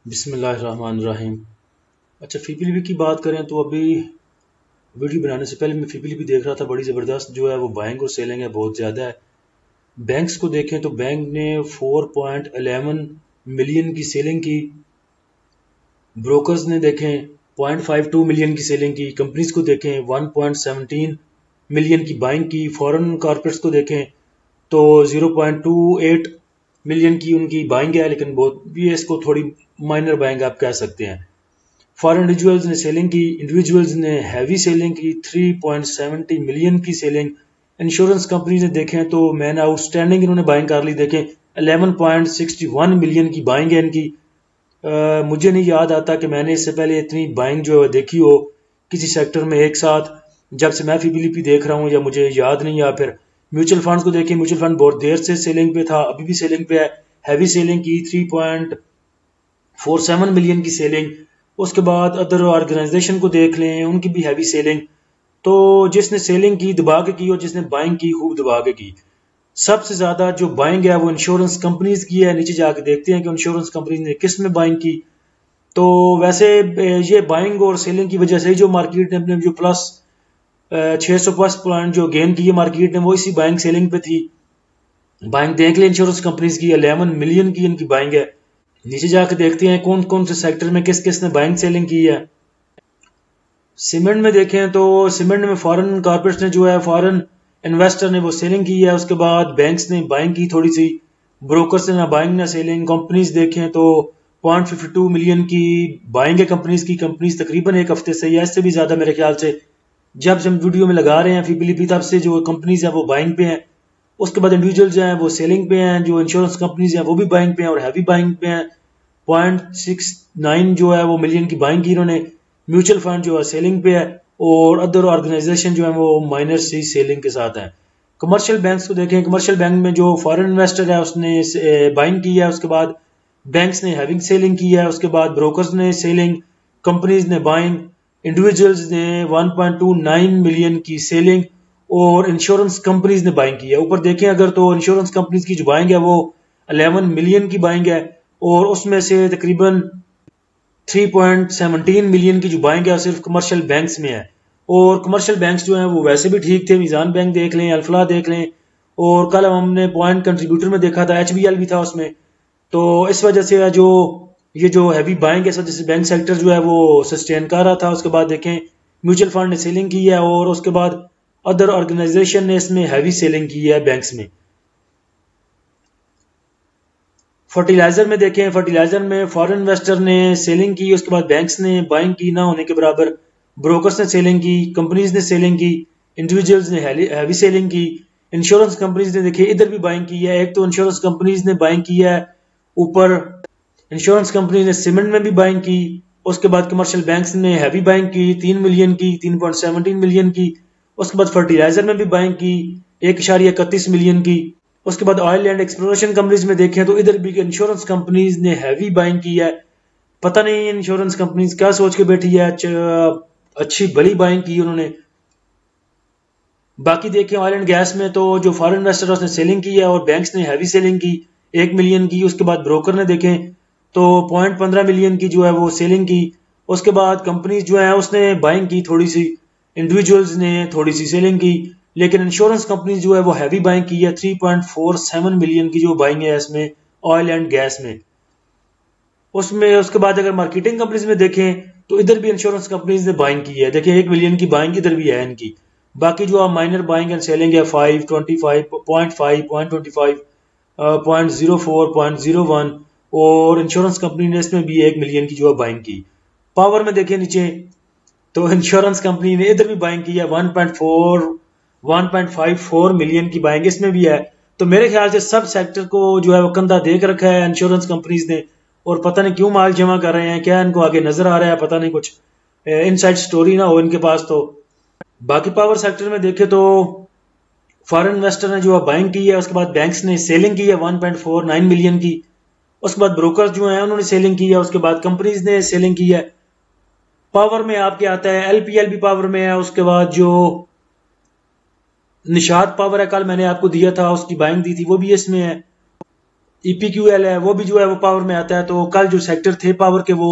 बिस्मिल्लाहिर्रहमानिर्रहीम। अच्छा, फ़ीपीलीपी की बात करें तो अभी वीडियो बनाने से पहले मैं फ़ीपीलीपी देख रहा था। बड़ी ज़बरदस्त जो है वो बाइंग और सेलिंग है, बहुत ज़्यादा है। बैंक्स को देखें तो बैंक ने 4.11 मिलियन की सेलिंग की, ब्रोकर्स ने देखें 0.52 मिलियन की सेलिंग की, कंपनीज को देखें 1.17 मिलियन की बाइंग की, फॉरेन कॉर्पोरेट्स को देखें तो 0.28 मिलियन की उनकी बाइंग है, लेकिन बहुत भी इसको थोड़ी माइनर बाइंग आप कह सकते हैं। फॉरेन इंडिविजुअल्स ने सेलिंग की, इंडिविजुअल्स ने हैवी सेलिंग की 3.70 मिलियन की सेलिंग। इंश्योरेंस कंपनी ने देखें तो मैन आउटस्टैंडिंग इन्होंने बाइंग कर ली, देखें 11.61 मिलियन की बाइंग है इनकी। मुझे नहीं याद आता कि मैंने इससे पहले इतनी बाइंग जो है देखी हो किसी सेक्टर में एक साथ, जब से मैं फ़ीपीलीपी देख रहा हूँ, या मुझे याद नहीं। या फिर म्यूचुअल फंड्स को देखें, म्यूचुअल फंड बहुत देर से सेलिंग पे था, अभी भी सेलिंग पे है। हैवी सेलिंग की 3.47 मिलियन की सेलिंग। उसके बाद अदर ऑर्गेनाइजेशन को देख लें, उनकी भी हैवी सेलिंग। तो जिसने सेलिंग की दबा के की और जिसने बाइंग की खूब दबा के की। सबसे ज्यादा जो बाइंग है वो इंश्योरेंस कंपनीज की है। नीचे जाके देखते हैं कि इंश्योरेंस कंपनीज ने किस में बाइंग की। तो वैसे ये बाइंग और सेलिंग की वजह से जो मार्केट ने अपने जो प्लस 600 प्लस पॉइंट जो गेन किए मार्केट ने, वो इसी बाइंग सेलिंग पे थी। बाइंग देख ले इंश्योरेंस कंपनीज की 11 मिलियन की इनकी बाइंग है। नीचे जाके देखते हैं कौन कौन से सेक्टर में किस किस ने बाइंग सेलिंग की है। सीमेंट में देखें तो सीमेंट में फॉरेन कॉर्पोरेट्स ने जो है, फॉरेन इन्वेस्टर ने वो सेलिंग की है। उसके बाद बैंक्स ने बाइंग की थोड़ी सी, ब्रोकर्स ने ना बाइंग ना सेलिंग। कंपनीज देखें तो 0.52 मिलियन की बाइंग है कंपनीज की। कंपनीज तकरीबन एक हफ्ते से या इससे भी ज्यादा मेरे ख्याल से, जब से हम वीडियो में लगा रहे हैं फ़ीपीलीपी, तब से जो कंपनीज हैं वो बाइंग पे हैं। उसके बाद इंडिविजुअल्स हैं वो सेलिंग पे हैं, जो इंश्योरेंस कंपनीज हैं वो भी बाइंग पे हैं और हैवी बाइंग पे हैं। 0.69 जो है वो मिलियन की बाइंग की इन्होंने। म्यूचुअल फंड जो है सेलिंग पे है और अदर ऑर्गेनाइजेशन जो है वो माइनर सी सेलिंग के साथ है। कमर्शियल बैंक्स को देखें, कमर्शियल बैंक में जो फॉरेन इन्वेस्टर है उसने बाइंग की है। उसके बाद बैंक्स ने हैविंग सेलिंग की है। उसके बाद ब्रोकर्स ने सेलिंग, कंपनीज ने बाइंग, इंडिविजुअल्स ने 1.29 मिलियन की सेलिंग और इंश्योरेंस कंपनीज ने बाइंग की है। ऊपर देखें अगर तो इंश्योरेंस कंपनीज की जो बाइंग है वो 11 मिलियन की बाइंग है और उसमें से तकरीबन 3.17 मिलियन की जो बाइंग है सिर्फ कमर्शियल बैंक्स में है। और कमर्शियल बैंक्स जो हैं वो वैसे भी ठीक थे, मीज़ान बैंक देख लें, अल्फला देख लें, और कल हमने पॉइंट कंट्रीब्यूटर में देखा था एचबीएल भी था उसमें। तो इस वजह से जो ये जो हैवी बाइंग है, इस वजह से बैंक सेक्टर जो है वो सस्टेन कर रहा था। उसके बाद देखें म्यूचुअल फंड ने सेलिंग की है और उसके बाद अदर ऑर्गेनाइजेशन ने इसमें हैवी सेलिंग की है बैंक्स में। फर्टिलाइजर में देखें, फर्टिलाइजर में फॉरेन इन्वेस्टर ने सेलिंग की, उसके बाद बैंक्स ने बाइंग की ना होने के बराबर। ब्रोकर्स ने सेलिंग की, कंपनीज ने सेलिंग की, इंडिविजुअल्स ने हैवी सेलिंग की। इंश्योरेंस कंपनीज ने देखिए इधर भी बाइंग की है। एक तो इंश्योरेंस कंपनीज ने बाइंग की है ऊपर, इंश्योरेंस कंपनी ने सीमेंट में भी बाइंग की। उसके बाद कमर्शियल बैंक्स ने हैवी बाइंग की 3 मिलियन की, 3.17 मिलियन की। उसके बाद फर्टिलाइजर में भी बाइंग की 1.31 मिलियन की। उसके बाद ऑयल एंड एक्सप्लोरेशन कंपनीज में देखें तो इधर भी इंश्योरेंस कंपनीज ने हैवी बाइंग की है। पता नहीं इंश्योरेंस कंपनीज क्या सोच के बैठी है, अच्छी बड़ी बाइंग की उन्होंने। बाकी देखें ऑयल एंड गैस में तो जो फॉरेन इन्वेस्टर उसने सेलिंग की है और बैंक्स ने हैवी सेलिंग की 1 मिलियन की। उसके बाद ब्रोकर ने देखें तो 0.15 मिलियन की जो है वो सेलिंग की। उसके बाद कंपनीज जो है उसने बाइंग की थोड़ी सी, इंडिविजुअल्स ने थोड़ी सी सेलिंग की। लेकिन इंश्योरेंस कंपनी जो है वो हैवी बाइंग की है, 3.47 मिलियन की जो बाइंग है इसमें ऑयल एंड गैस में उसमें। उसके बाद अगर मार्केटिंग कंपनीज में देखें तो इधर भी इंश्योरेंस कंपनीज ने बाइंग की है, देखिए 1 मिलियन की बाइंग इधर भी है इनकी। बाकी जो माइनर बाइंग एंड सेलिंग है 5, 25, 0.5, 0.25, 0.04, 0.01 और इंश्योरेंस कंपनी ने इसमें भी 1 मिलियन की जो है बाइंग की। पावर में देखें नीचे तो इंश्योरेंस कंपनी ने इधर भी बाइंग की है 1.54 मिलियन की बाइंग इसमें भी है। तो मेरे ख्याल से सब सेक्टर को जो है वो कंधा देख रखा है इंश्योरेंस कंपनीज ने, और पता नहीं क्यों माल जमा कर रहे हैं, क्या इनको आगे नजर आ रहा है, पता नहीं कुछ इनसाइड स्टोरी ना हो इनके पास। तो बाकी पावर सेक्टर में देखे तो फॉरेन इन्वेस्टर ने जो है बाइंग की है, उसके बाद बैंक्स ने सेलिंग की है 1.49 मिलियन की। उसके बाद ब्रोकर जो है उन्होंने सेलिंग की है, उसके बाद कंपनीज ने सेलिंग की है। पावर में आपके आता है एलपीएल भी पावर में है। उसके बाद जो निषाद पावर है, कल मैंने आपको दिया था, उसकी बाइंग दी थी, वो भी इसमें है। EPQL है वो भी जो है वो पावर में आता है। तो कल जो सेक्टर थे पावर के वो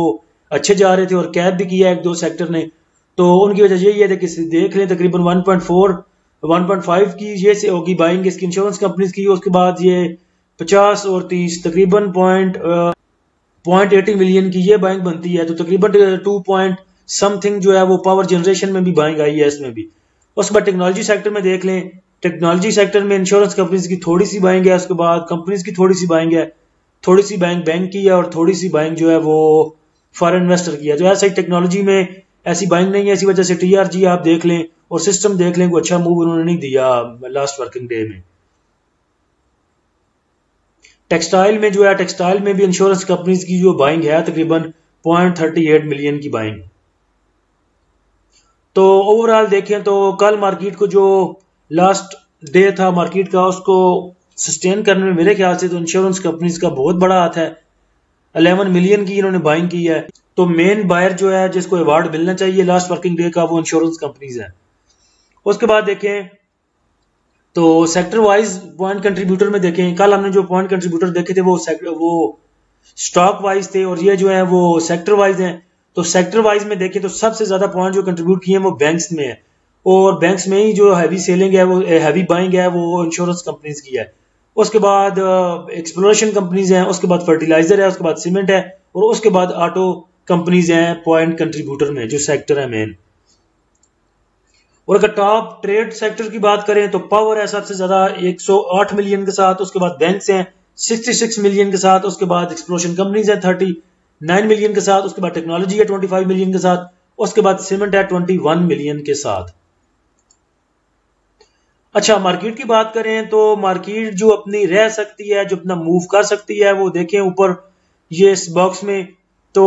अच्छे जा रहे थे और कैप भी किया एक दो सेक्टर ने, तो उनकी वजह यही है कि देख लें तकरीबन 1.4 1.5 की ये से होगी बाइंग इसकी इंश्योरेंस कंपनीज की। उसके बाद ये 50 और 30 तकरीबन 0.80 मिलियन की ये बाइंग बनती है। तो तकरीबन 2 पॉइंट समथिंग जो है वो पावर जनरेशन में भी बाइंग आई है इसमें भी। उसके बाद टेक्नोलॉजी सेक्टर में देख लें, टेक्नोलॉजी सेक्टर में इंश्योरेंस कंपनीज की थोड़ी सी बाइंग है, उसके बाद कंपनीज की थोड़ी सी बाइंग है, थोड़ी सी बाइंग बैंक की है और थोड़ी सी बाइंग जो है वो फॉरेन इन्वेस्टर की है। तो ऐसा ही टेक्नोलॉजी में ऐसी बाइंग नहीं है, इसी वजह से TRG आप देख लें और सिस्टम देख लें, कोई अच्छा मूव उन्होंने नहीं दिया लास्ट वर्किंग डे में। टेक्सटाइल में जो है, टेक्सटाइल में भी इंश्योरेंस कंपनीज की जो बाइंग है तकरीबन 0.38 मिलियन की बाइंग। तो ओवरऑल देखें तो कल मार्केट को जो लास्ट डे था मार्केट का उसको सस्टेन करने में मेरे ख्याल से तो इंश्योरेंस कंपनीज का बहुत बड़ा हाथ है। 11 मिलियन की इन्होंने बाइंग की है। तो मेन बायर जो है जिसको अवार्ड मिलना चाहिए लास्ट वर्किंग डे का वो इंश्योरेंस कंपनीज है। उसके बाद देखें तो सेक्टर वाइज पॉइंट कंट्रीब्यूटर में देखें, कल हमने जो पॉइंट कंट्रीब्यूटर देखे थे वो स्टॉक वाइज थे और ये जो है वो सेक्टर वाइज हैं। तो सेक्टर वाइज में देखें तो सबसे ज्यादा पॉइंट जो कंट्रीब्यूट किए हैं वो बैंक्स में है और बैंक्स में ही जो हैवी सेलिंग है वो हैवी बाइंग है वो इंश्योरेंस कंपनीज की है। उसके बाद एक्सप्लोरेशन कंपनीज हैं, उसके बाद फर्टिलाइजर है, उसके बाद सीमेंट है और उसके बाद ऑटो कंपनीज हैं पॉइंट कंट्रीब्यूटर में जो सेक्टर है मेन। और अगर टॉप ट्रेड सेक्टर की बात करें तो पावर है सबसे ज्यादा 108 मिलियन के साथ, उसके बाद बैंक्स हैं 66 मिलियन के साथ, उसके बाद एक्सप्लोरेशन कंपनीज है 39 मिलियन के साथ, उसके बाद टेक्नोलॉजी है 25 मिलियन के साथ, उसके बाद सीमेंट है 21 मिलियन के साथ। अच्छा, मार्केट की बात करें तो मार्केट जो अपनी रह सकती है, जो अपना मूव कर सकती है, वो देखें ऊपर ये इस बॉक्स में। तो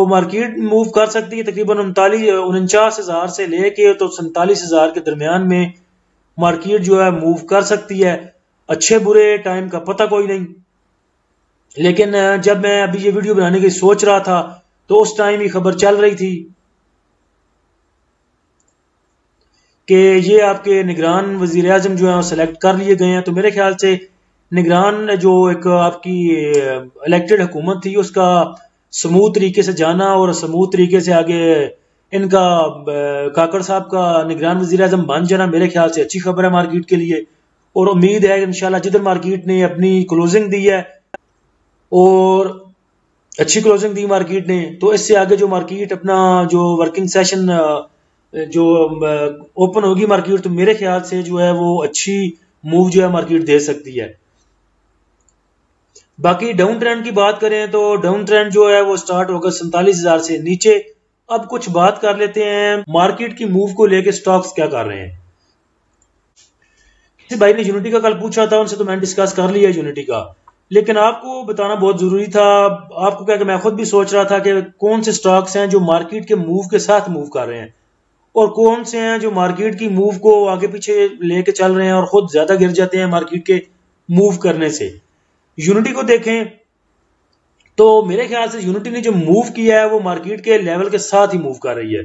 मार्केट मूव कर सकती है तकरीबन 49,000 से लेके तो 47,000 के दरमियान में मार्केट जो है मूव कर सकती है। अच्छे बुरे टाइम का पता कोई नहीं, लेकिन जब मैं अभी ये वीडियो बनाने की सोच रहा था तो उस टाइम ही खबर चल रही थी कि ये आपके निगरान वजीर आजम जो है सेलेक्ट कर लिए गए हैं। तो मेरे ख्याल से निगरान जो एक आपकी इलेक्टेड हुकूमत थी उसका स्मूथ तरीके से जाना और स्मूथ तरीके से आगे इनका काकड़ साहब का निगरान वजीर आजम बन जाना मेरे ख्याल से अच्छी खबर है मार्केट के लिए। और उम्मीद है इंशाल्लाह जिधर मार्केट ने अपनी क्लोजिंग दी है और अच्छी क्लोजिंग दी मार्केट ने, तो इससे आगे जो मार्केट अपना जो वर्किंग सेशन जो ओपन होगी मार्केट, तो मेरे ख्याल से जो है वो अच्छी मूव जो है मार्केट दे सकती है। बाकी डाउन ट्रेंड की बात करें तो डाउन ट्रेंड जो है वो स्टार्ट होगा 47,000 से नीचे। अब कुछ बात कर लेते हैं मार्केट की मूव को लेके स्टॉक्स क्या कर रहे हैं। किसी भाई ने यूनिटी का कल पूछा था, उनसे तो मैंने डिस्कस कर लिया यूनिटी का, लेकिन आपको बताना बहुत जरूरी था। आपको क्या कि मैं खुद भी सोच रहा था कि कौन से स्टॉक्स हैं जो मार्केट के मूव के साथ मूव कर रहे हैं और कौन से हैं जो मार्केट की मूव को आगे पीछे लेके चल रहे हैं और खुद ज्यादा गिर जाते हैं मार्केट के मूव करने से। यूनिटी को देखें तो मेरे ख्याल से यूनिटी ने जो मूव किया है वो मार्केट के लेवल के साथ ही मूव कर रही है।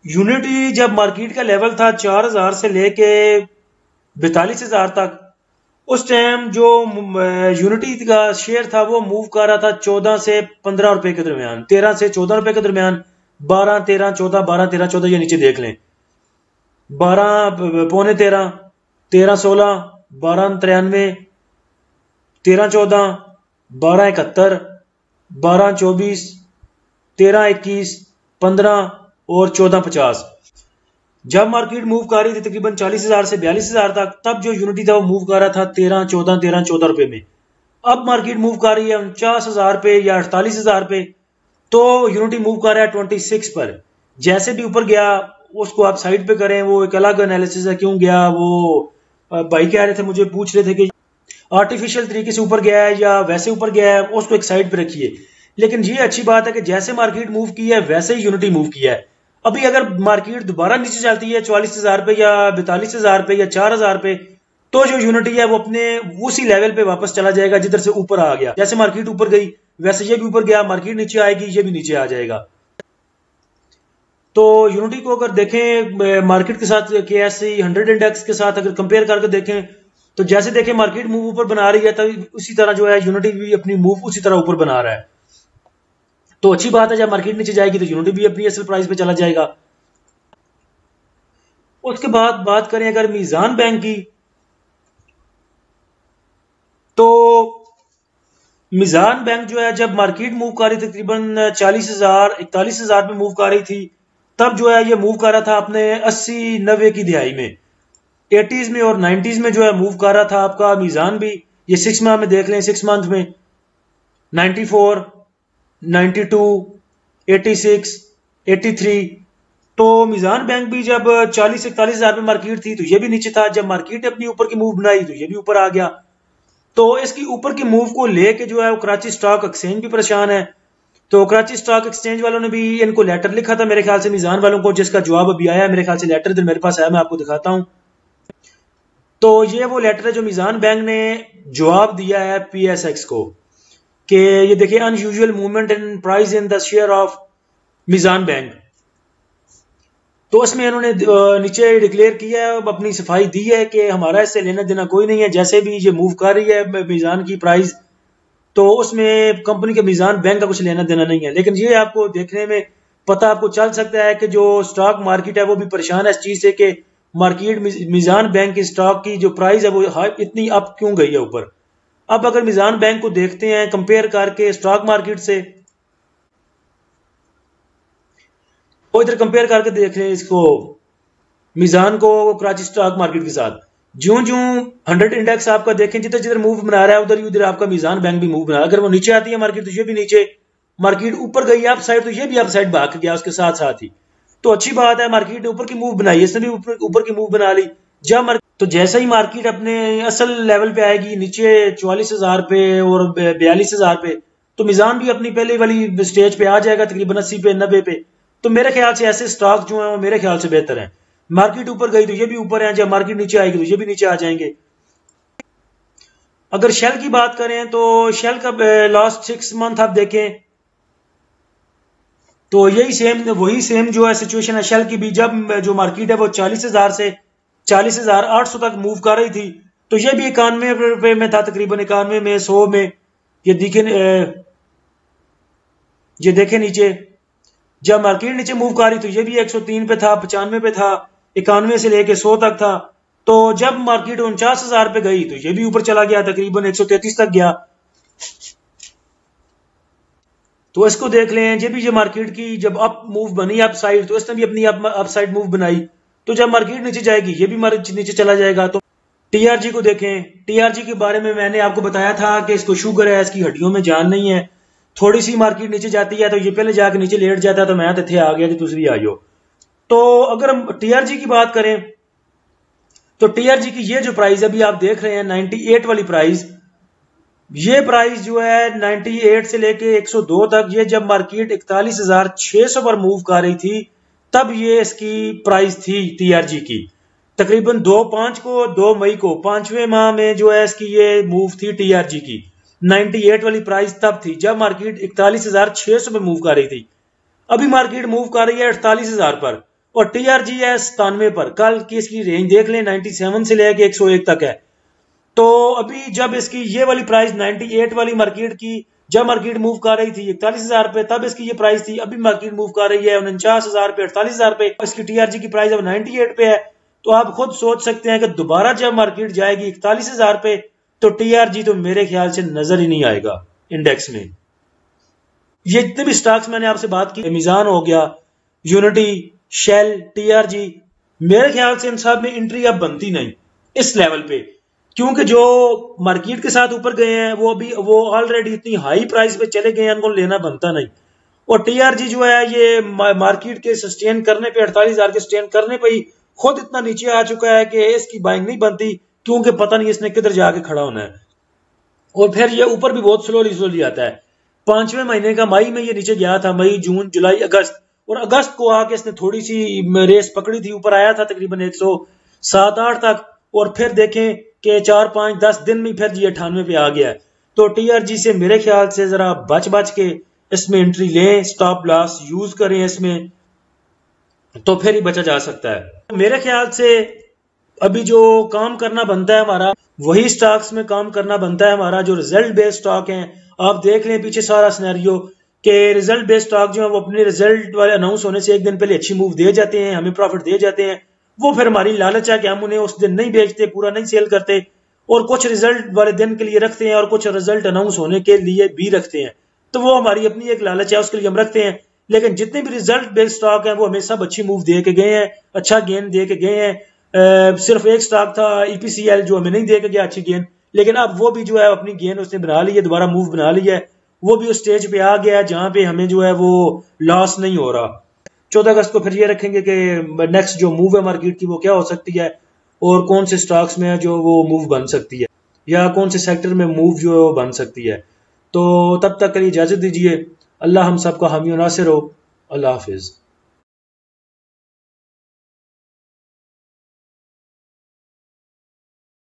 यूनिटी जब मार्केट का लेवल था 4,000 से लेके 42,000 तक, उस टाइम जो यूनिटी का शेयर था वो मूव कर रहा था 14 से 15 रुपए के दरमियान, 13 से 14 रुपए के दरमियान, 12 13 14 12 13 14 ये नीचे देख लें, 12 पौने 13 13 16 12 93 13 14 12 71 12 24 13 21 15 और 14 50। जब मार्केट मूव कर रही थी तकरीबन 40,000 से 42,000 तक, तब जो यूनिटी था वो मूव कर रहा था 13 14 रुपए में। अब मार्केट मूव कर रही है 49,000 पे या 48,000 पे, तो यूनिटी मूव कर रहा है 26 पर। जैसे भी ऊपर गया उसको आप साइड पे करें, वो एक अलग एनालिसिस है क्यों गया। वो भाई कह रहे थे, मुझे पूछ रहे थे कि आर्टिफिशियल तरीके से ऊपर गया है या वैसे ऊपर गया है, उसको एक साइड पे रखिए। लेकिन ये अच्छी बात है कि जैसे मार्केट मूव की है वैसे ही यूनिटी मूव किया है। अभी अगर मार्केट दोबारा नीचे चलती है 44,000 पे या 42,000 पे या 4,000 पे, तो जो यूनिटी है वो अपने उसी लेवल पे वापस चला जाएगा जिधर से ऊपर आ गया। जैसे मार्केट ऊपर गई वैसे ये भी ऊपर गया, मार्केट नीचे आएगी ये भी नीचे आ जाएगा। तो यूनिटी को अगर देखें मार्केट के साथ KSE 100 इंडेक्स के साथ अगर कंपेयर करके देखें तो जैसे देखें मार्केट मूव ऊपर बना रही है, तभी उसी तरह जो है यूनिटी भी अपनी मूव उसी तरह ऊपर बना रहा है। तो अच्छी बात है, जब मार्केट नीचे जाएगी तो यूनिटी भी अपनी असल प्राइस पे चला जाएगा। उसके बाद बात करें अगर मीजान बैंक की, तो मीजान बैंक जो है जब मार्केट मूव कर रही थी तकरीबन 40,000 41,000 पे मूव कर रही थी, तब जो है ये मूव कर रहा था अपने 80-90 की दिहाई में, 80s में और 90s में जो है मूव कर रहा था आपका मीजान भी। ये 6 माह में देख लें, 6 मंथ में 94, 92, 86, 83। तो मीजान बैंक भी जब 40-41,000 पे मार्केट थी तो ये भी नीचे था। जब मार्केट ने अपनी ऊपर की मूव बनाई तो ये भी ऊपर आ गया। तो इसकी ऊपर की मूव को लेके जो है वो कराची स्टॉक एक्सचेंज भी परेशान है। तो कराची स्टॉक एक्सचेंज वालों ने भी इनको लेटर लिखा था मेरे ख्याल से मीजान वालों को, जिसका जवाब अभी आया है। मेरे ख्याल से लेटर इधर मेरे पास आया, मैं आपको दिखाता हूं। तो ये वो लेटर है जो मीजान बैंक ने जवाब दिया है PSX को, कि ये देखिए unusual movement in price in the share of Meezan Bank. तो उसमें इन्होंने नीचे डिक्लेयर किया है, अपनी सफाई दी है कि हमारा इससे लेना देना कोई नहीं है। जैसे भी ये मूव कर रही है मीजान की प्राइस, तो उसमें कंपनी के मीजान बैंक का कुछ लेना देना नहीं है। लेकिन ये आपको देखने में पता आपको चल सकता है कि जो स्टॉक मार्केट है वो भी परेशान है इस चीज से कि मार्केट मीजान बैंक की स्टॉक की जो प्राइस है वो इतनी अप क्यों गई है ऊपर। अब अगर मीजान बैंक को देखते हैं कंपेयर करके स्टॉक मार्केट से, तो इधर कंपेयर करके देख रहे हैं इसको मीजान को कराची स्टॉक मार्केट के साथ। ज्यों ज्यों 100 इंडेक्स आपका देखें जिधर जिधर मूव बना रहा है उधर उधर आपका मीजान बैंक भी मूव बना रहा है। अगर वो नीचे आती है मार्केट तो ये भी नीचे, मार्केट ऊपर गई अप साइड तो ये भी अप साइड भाग गया उसके साथ साथ ही। तो अच्छी बात है, मार्केट ने ऊपर की मूव बनाई, इसने भी ऊपर की मूव बना ली। जब तो जैसे ही मार्केट अपने असल लेवल पे आएगी नीचे 44,000 पे और 42,000 पे, तो मीजान भी अपनी पहले वाली स्टेज पे आ जाएगा तकरीबन 80 पे 90 पे। तो मेरे ख्याल से ऐसे स्टॉक जो है वो मेरे ख्याल से बेहतर है। मार्केट ऊपर गई तो ये भी ऊपर है, जब मार्केट नीचे आएगी तो ये भी नीचे आ जाएंगे। अगर शेल की बात करें तो शेल का लास्ट 6 मंथ आप देखें तो वही सेम जो है सिचुएशन है शेल की भी। जब जो मार्केट है वो 40,000 से 40,800 तक मूव कर रही थी, तो ये भी 91 रुपए में था तकरीबन, 91 में 100 में। ये देखे नीचे जब मार्केट नीचे मूव कर रही तो ये भी 103 पे था, 95 पे था, 91 से लेके 100 तक था। तो जब मार्केट 49,000 पे गई तो ये भी ऊपर चला गया, तकरीबन 133 तक गया। तो इसको देख लें, ये भी ये मार्केट की जब अप मूव बनी अप साइड, तो इसने भी अपनी अप साइड मूव बनाई। तो जब मार्केट नीचे जाएगी ये भी नीचे चला जाएगा। तो TRG को देखें, TRG के बारे में मैंने आपको बताया था कि इसको शुगर है, इसकी हड्डियों में जान नहीं है। थोड़ी सी मार्केट नीचे जाती है तो ये पहले जाके नीचे लेट जाता है, तो मैं थे आ गया कि तुम भी आई हो। तो अगर हम TRG की बात करें तो TRG की ये जो प्राइस अभी आप देख रहे हैं 98 वाली प्राइस, ये प्राइस जो है 98 से लेके 102 तक, ये जब मार्केट 41,600 पर मूव कर रही थी तब ये इसकी प्राइस थी TRG की। तकरीबन 2 मई को 5वें माह में जो है इसकी ये मूव थी TRG की। 98 वाली प्राइस तब थी जब मार्केट 41,600 पे मूव कर रही थी। अभी मार्केट मूव कर रही है 48,000 पर और TRG है 97 पर। कल की इसकी रेंज देख लें 97 से लेके 101 तक है। तो अभी जब इसकी ये वाली प्राइस 98 वाली मार्केट की जब मार्केट मूव कर रही थी 41,000 पे, तब इसकी ये प्राइस थी। अभी मार्केट मूव कर रही है 49,000 पे, 48,000 पे। इसकी TRG की प्राइस अब 98 पे है। तो आप खुद सोच सकते हैं कि दोबारा जब मार्केट जाएगी 41,000 पे तो TRG तो मेरे ख्याल से नजर ही नहीं आएगा इंडेक्स में। ये जितने भी स्टॉक्स मैंने आपसे बात की, मीजान हो गया, यूनिटी, शेल, TRG, मेरे ख्याल से इन सब में एंट्री अब बनती नहीं इस लेवल पे, क्योंकि जो मार्केट के साथ ऊपर गए हैं वो ऑलरेडी इतनी हाई प्राइस पे चले गए हैं, उनको लेना बनता नहीं। और TRG जो है ये मार्केट के सस्टेन करने पे 48,000 के सस्टेन करने पे ही खुद इतना नीचे आ चुका है कि इसकी बाइंग नहीं बनती, क्योंकि पता नहीं इसने किधर जाके खड़ा होना है। और फिर ये ऊपर भी बहुत स्लोली आता है। 5वें महीने का मई में ये नीचे गया था, मई, जून, जुलाई, अगस्त, और अगस्त को आके इसने थोड़ी सी रेस पकड़ी थी, ऊपर आया था तकरीबन 107-8 तक। और फिर देखें कि 4-5-10 दिन में फिर जी 98 पे आ गया है। तो TRG से मेरे ख्याल से जरा बच के इसमें एंट्री लें, स्टॉप लॉस यूज करें इसमें, तो फिर ही बचा जा सकता है। मेरे ख्याल से अभी जो काम करना बनता है हमारा, वही स्टॉक्स में काम करना बनता है हमारा, जो रिजल्ट बेस्ड स्टॉक हैं। आप देख लें पीछे सारा सिनेरियो कि रिजल्ट बेस्ड स्टॉक जो है वो अपने रिजल्ट वाले अनाउंस होने से एक दिन पहले अच्छी मूव दे जाते हैं, हमें प्रॉफिट दे जाते हैं। वो फिर हमारी लालच है कि हम उन्हें उस दिन नहीं बेचते, पूरा नहीं सेल करते, और कुछ रिजल्ट वाले दिन के लिए रखते हैं और कुछ रिजल्ट अनाउंस होने के लिए भी रखते हैं। तो वो हमारी अपनी एक लालच है, उसके लिए हम रखते हैं। लेकिन जितने भी रिजल्ट बेस्ड स्टॉक हैं वो हमें सब अच्छी मूव दे के गए हैं, अच्छा गेन दे के गए हैं। सिर्फ एक स्टॉक था ईपीसीएल जो हमें नहीं दे के गया अच्छी गेन, लेकिन अब वो भी जो है अपनी गेन उसने बना ली है, दोबारा मूव बना लिया है। वो भी उस स्टेज पे आ गया है जहां पे हमें जो है वो लॉस नहीं हो रहा। 14 अगस्त को फिर ये रखेंगे कि नेक्स्ट जो मूव है मार्केट की वो क्या हो सकती है, और कौन से स्टॉक्स में जो वो मूव बन सकती है, या कौन से सेक्टर में मूव जो है वो बन सकती है। तो तब तक के लिए इजाजत दीजिए। अल्लाह हम सबका हामी और नासिर हो। अल्लाह हाफिज।